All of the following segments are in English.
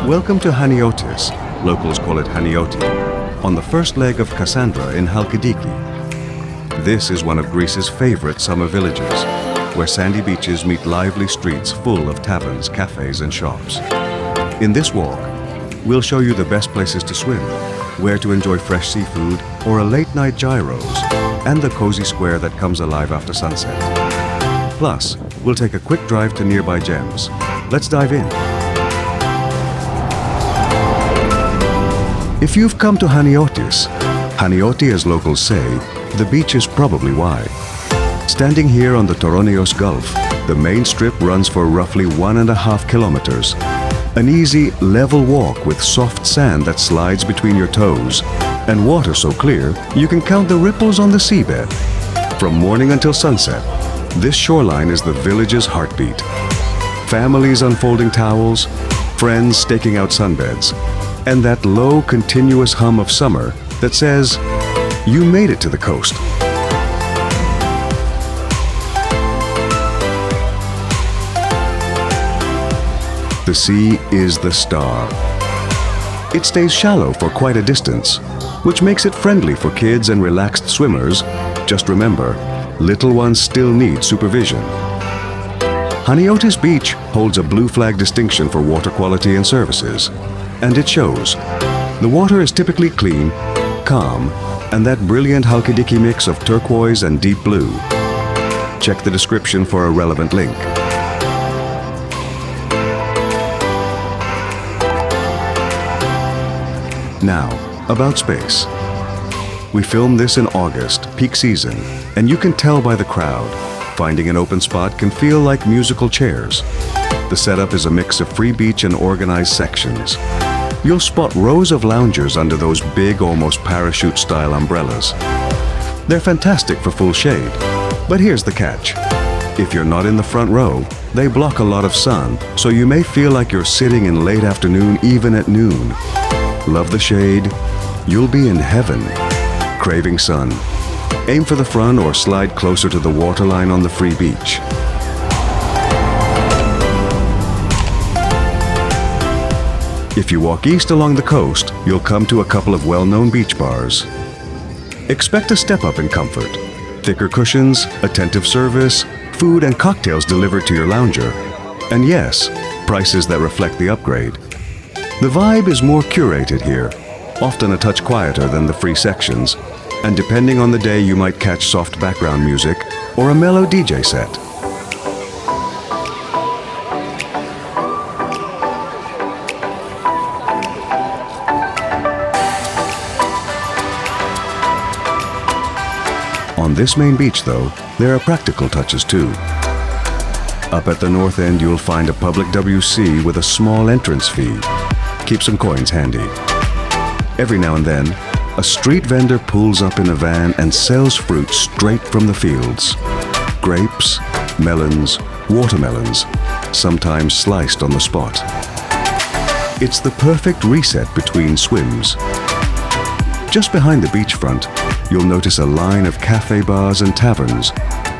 Welcome to Haniotis, locals call it Hanioti, on the first leg of Kassandra in Chalkidiki. This is one of Greece's favorite summer villages, where sandy beaches meet lively streets full of taverns, cafés and shops. In this walk, we'll show you the best places to swim, where to enjoy fresh seafood or a late-night gyros, and the cozy square that comes alive after sunset. Plus, we'll take a quick drive to nearby gems. Let's dive in. If you've come to Haniotis, Hanioti as locals say, the beach is probably why. Standing here on the Toronios Gulf, the main strip runs for roughly 1.5 kilometers. An easy, level walk with soft sand that slides between your toes, and water so clear you can count the ripples on the seabed. From morning until sunset, this shoreline is the village's heartbeat. Families unfolding towels, friends staking out sunbeds, and that low, continuous hum of summer that says, you made it to the coast. The sea is the star. It stays shallow for quite a distance, which makes it friendly for kids and relaxed swimmers. Just remember, little ones still need supervision. Haniotis Beach holds a blue flag distinction for water quality and services, and it shows. The water is typically clean, calm, and that brilliant Chalkidiki mix of turquoise and deep blue. Check the description for a relevant link. Now, about space. We filmed this in August, peak season, and you can tell by the crowd. Finding an open spot can feel like musical chairs. The setup is a mix of free beach and organized sections. You'll spot rows of loungers under those big, almost parachute-style umbrellas. They're fantastic for full shade, but here's the catch. If you're not in the front row, they block a lot of sun, so you may feel like you're sitting in late afternoon even at noon. Love the shade? You'll be in heaven. Craving sun? Aim for the front or slide closer to the waterline on the free beach. If you walk east along the coast, you'll come to a couple of well-known beach bars. Expect a step up in comfort. Thicker cushions, attentive service, food and cocktails delivered to your lounger. And yes, prices that reflect the upgrade. The vibe is more curated here, often a touch quieter than the free sections, and depending on the day you might catch soft background music or a mellow DJ set. On this main beach, though, there are practical touches too. Up at the north end, you'll find a public WC with a small entrance fee. Keep some coins handy. Every now and then, a street vendor pulls up in a van and sells fruit straight from the fields. Grapes, melons, watermelons, sometimes sliced on the spot. It's the perfect reset between swims. Just behind the beachfront, you'll notice a line of cafe bars and taverns,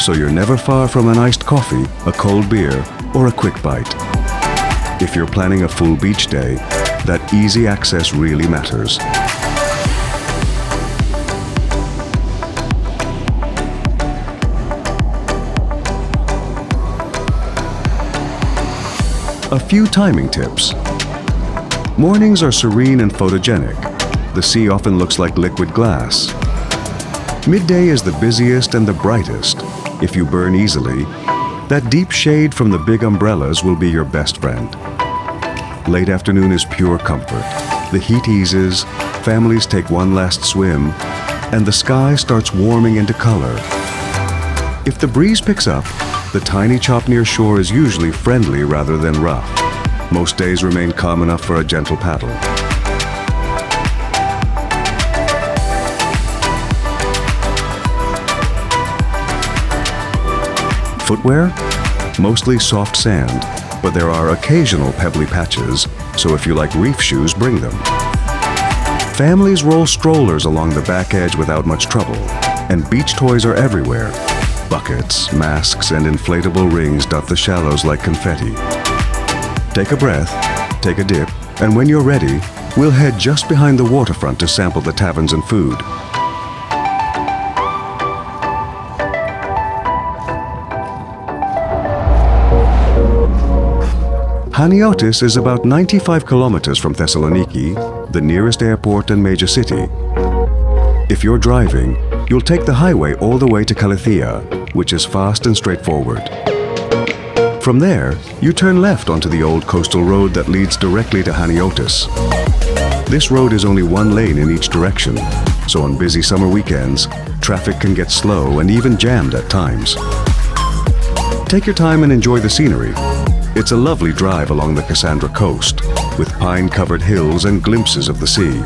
so you're never far from an iced coffee, a cold beer, or a quick bite. If you're planning a full beach day, that easy access really matters. A few timing tips. Mornings are serene and photogenic. The sea often looks like liquid glass. Midday is the busiest and the brightest. If you burn easily, that deep shade from the big umbrellas will be your best friend. Late afternoon is pure comfort. The heat eases, families take one last swim, and the sky starts warming into color. If the breeze picks up, the tiny chop near shore is usually friendly rather than rough. Most days remain calm enough for a gentle paddle. Footwear? Mostly soft sand, but there are occasional pebbly patches, so if you like reef shoes, bring them. Families roll strollers along the back edge without much trouble, and beach toys are everywhere. Buckets, masks, and inflatable rings dot the shallows like confetti. Take a breath, take a dip, And when you're ready, we'll head just behind the waterfront to sample the taverns and food. Haniotis is about 95 kilometers from Thessaloniki, the nearest airport and major city. If you're driving, you'll take the highway all the way to Kallithea, which is fast and straightforward. From there, you turn left onto the old coastal road that leads directly to Haniotis. This road is only one lane in each direction, so on busy summer weekends, traffic can get slow and even jammed at times. Take your time and enjoy the scenery. It's a lovely drive along the Kassandra coast, with pine-covered hills and glimpses of the sea.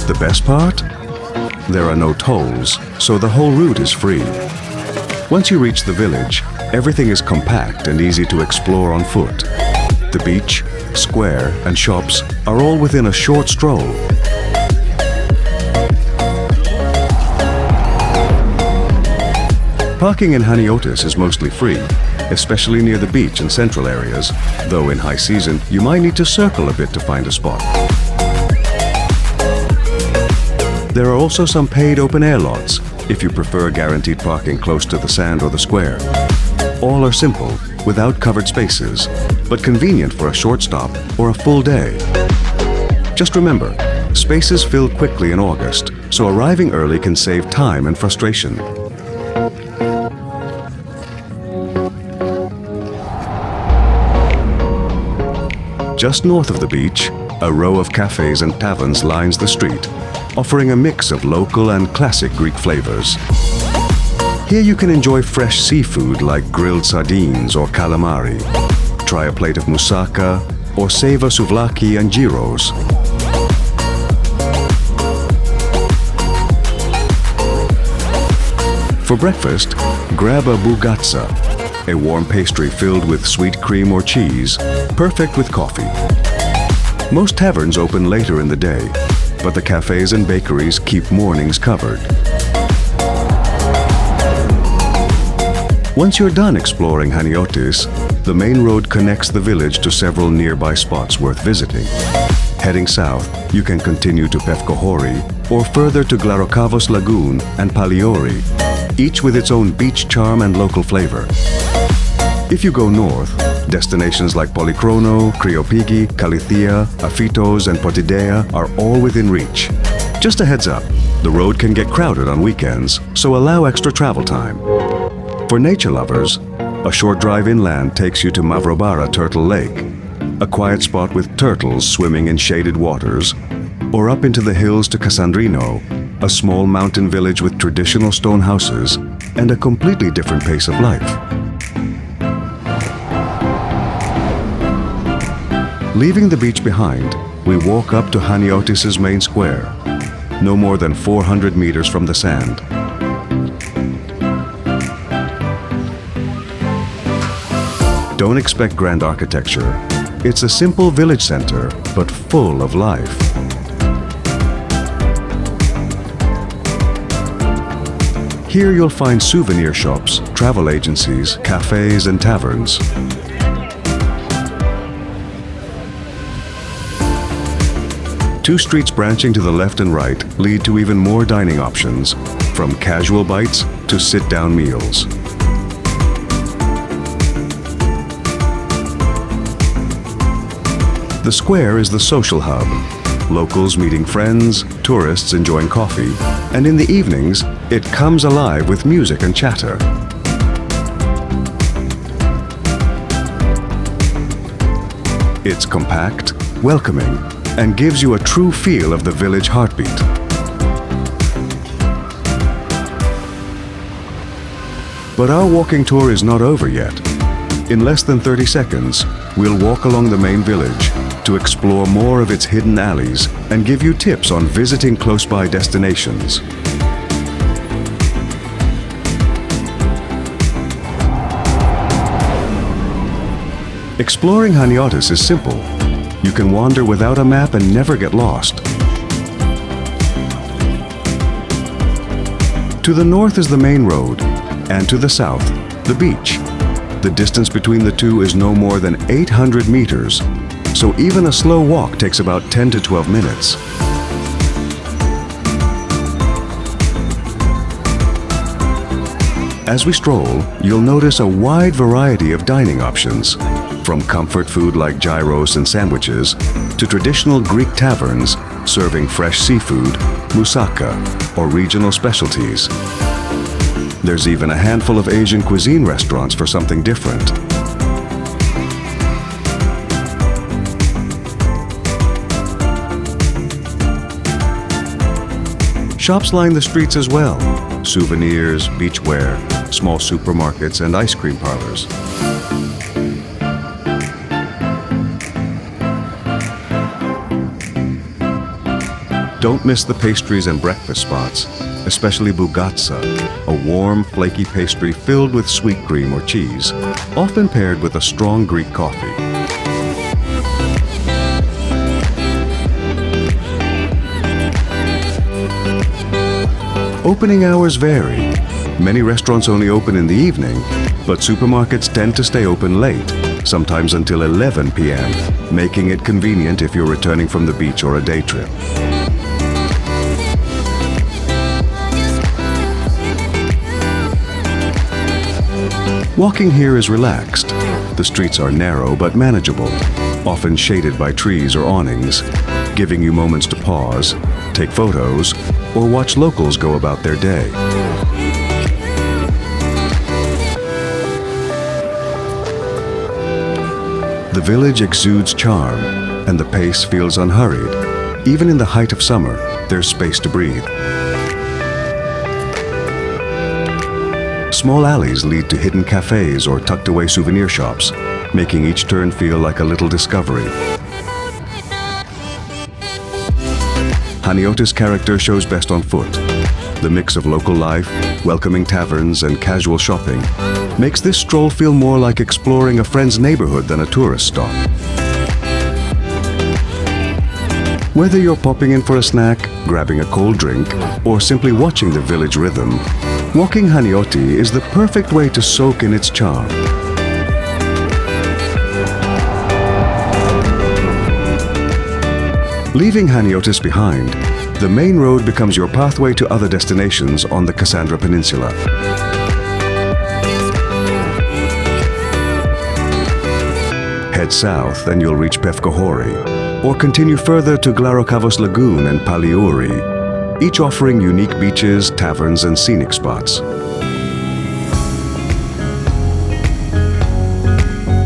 The best part? There are no tolls, so the whole route is free. Once you reach the village, everything is compact and easy to explore on foot. The beach, square, and shops are all within a short stroll. Parking in Haniotis is mostly free, especially near the beach and central areas, though in high season you might need to circle a bit to find a spot. There are also some paid open-air lots, if you prefer guaranteed parking close to the sand or the square. All are simple, without covered spaces, but convenient for a short stop or a full day. Just remember, spaces fill quickly in August, so arriving early can save time and frustration. Just north of the beach, a row of cafés and taverns lines the street, offering a mix of local and classic Greek flavors. Here you can enjoy fresh seafood like grilled sardines or calamari, try a plate of moussaka, or savor souvlaki and gyros. For breakfast, grab a bougatsa, a warm pastry filled with sweet cream or cheese, perfect with coffee. Most taverns open later in the day, but the cafes and bakeries keep mornings covered. Once you're done exploring Haniotis, the main road connects the village to several nearby spots worth visiting. Heading south, you can continue to Pefkohori or further to Glarokavos Lagoon and Paliori, each with its own beach charm and local flavor. If you go north, destinations like Polikrono, Kriopigi, Kallithea, Aphitos, and Potidea are all within reach. Just a heads up, the road can get crowded on weekends, so allow extra travel time. For nature lovers, a short drive inland takes you to Mavrobara Turtle Lake, a quiet spot with turtles swimming in shaded waters, or up into the hills to Kassandrino, a small mountain village with traditional stone houses and a completely different pace of life. Leaving the beach behind, we walk up to Haniotis' main square, no more than 400 meters from the sand. Don't expect grand architecture. It's a simple village center, but full of life. Here you'll find souvenir shops, travel agencies, cafes, and taverns. Two streets branching to the left and right lead to even more dining options, from casual bites to sit-down meals. The square is the social hub, locals meeting friends, tourists enjoying coffee, and in the evenings, it comes alive with music and chatter. It's compact, welcoming, and gives you a true feel of the village heartbeat. But our walking tour is not over yet. In less than 30 seconds, we'll walk along the main village to explore more of its hidden alleys and give you tips on visiting close-by destinations. Exploring Haniotis is simple. You can wander without a map and never get lost. To the north is the main road, and to the south, the beach. The distance between the two is no more than 800 meters, so even a slow walk takes about 10 to 12 minutes. As we stroll, you'll notice a wide variety of dining options, from comfort food like gyros and sandwiches to traditional Greek taverns serving fresh seafood, moussaka, or regional specialties. There's even a handful of Asian cuisine restaurants for something different. Shops line the streets as well. Souvenirs, beachwear, small supermarkets, and ice cream parlors. Don't miss the pastries and breakfast spots, especially bugatsa, a warm, flaky pastry filled with sweet cream or cheese, often paired with a strong Greek coffee. Opening hours vary. Many restaurants only open in the evening, but supermarkets tend to stay open late, sometimes until 11 p.m., making it convenient if you're returning from the beach or a day trip. Walking here is relaxed. The streets are narrow but manageable, often shaded by trees or awnings, giving you moments to pause, take photos, or watch locals go about their day. The village exudes charm, and the pace feels unhurried. Even in the height of summer, there's space to breathe. Small alleys lead to hidden cafés or tucked-away souvenir shops, making each turn feel like a little discovery. Hanioti's character shows best on foot. The mix of local life, welcoming taverns, and casual shopping makes this stroll feel more like exploring a friend's neighborhood than a tourist stop. Whether you're popping in for a snack, grabbing a cold drink, or simply watching the village rhythm, walking Hanioti is the perfect way to soak in its charm. Leaving Haniotis behind, the main road becomes your pathway to other destinations on the Kassandra Peninsula. Head south and you'll reach Pefkohori, or continue further to Glarokavos Lagoon and Paliouri, each offering unique beaches, taverns, and scenic spots.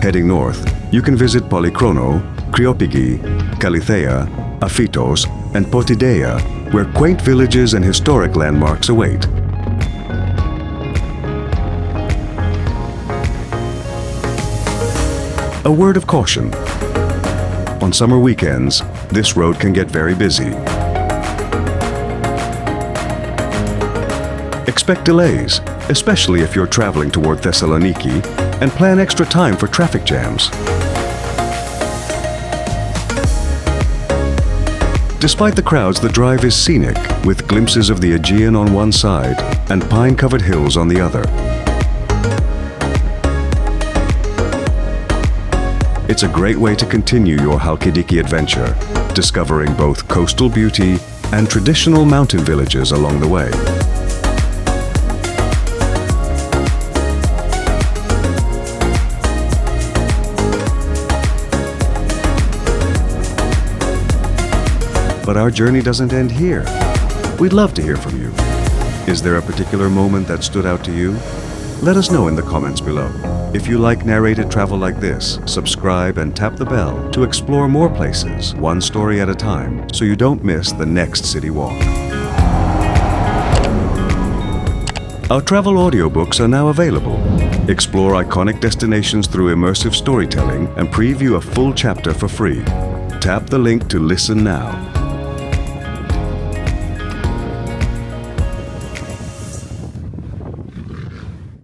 Heading north, you can visit Polychrono, Cryopigi, Kalithea, Aphitos, and Potideia, where quaint villages and historic landmarks await. A word of caution. On summer weekends, this road can get very busy. Expect delays, especially if you're traveling toward Thessaloniki, and plan extra time for traffic jams. Despite the crowds, the drive is scenic, with glimpses of the Aegean on one side and pine-covered hills on the other. It's a great way to continue your Chalkidiki adventure, discovering both coastal beauty and traditional mountain villages along the way. But our journey doesn't end here. We'd love to hear from you. Is there a particular moment that stood out to you? Let us know in the comments below. If you like narrated travel like this, subscribe and tap the bell to explore more places, one story at a time, so you don't miss the next city walk. Our travel audiobooks are now available. Explore iconic destinations through immersive storytelling and preview a full chapter for free. Tap the link to listen now.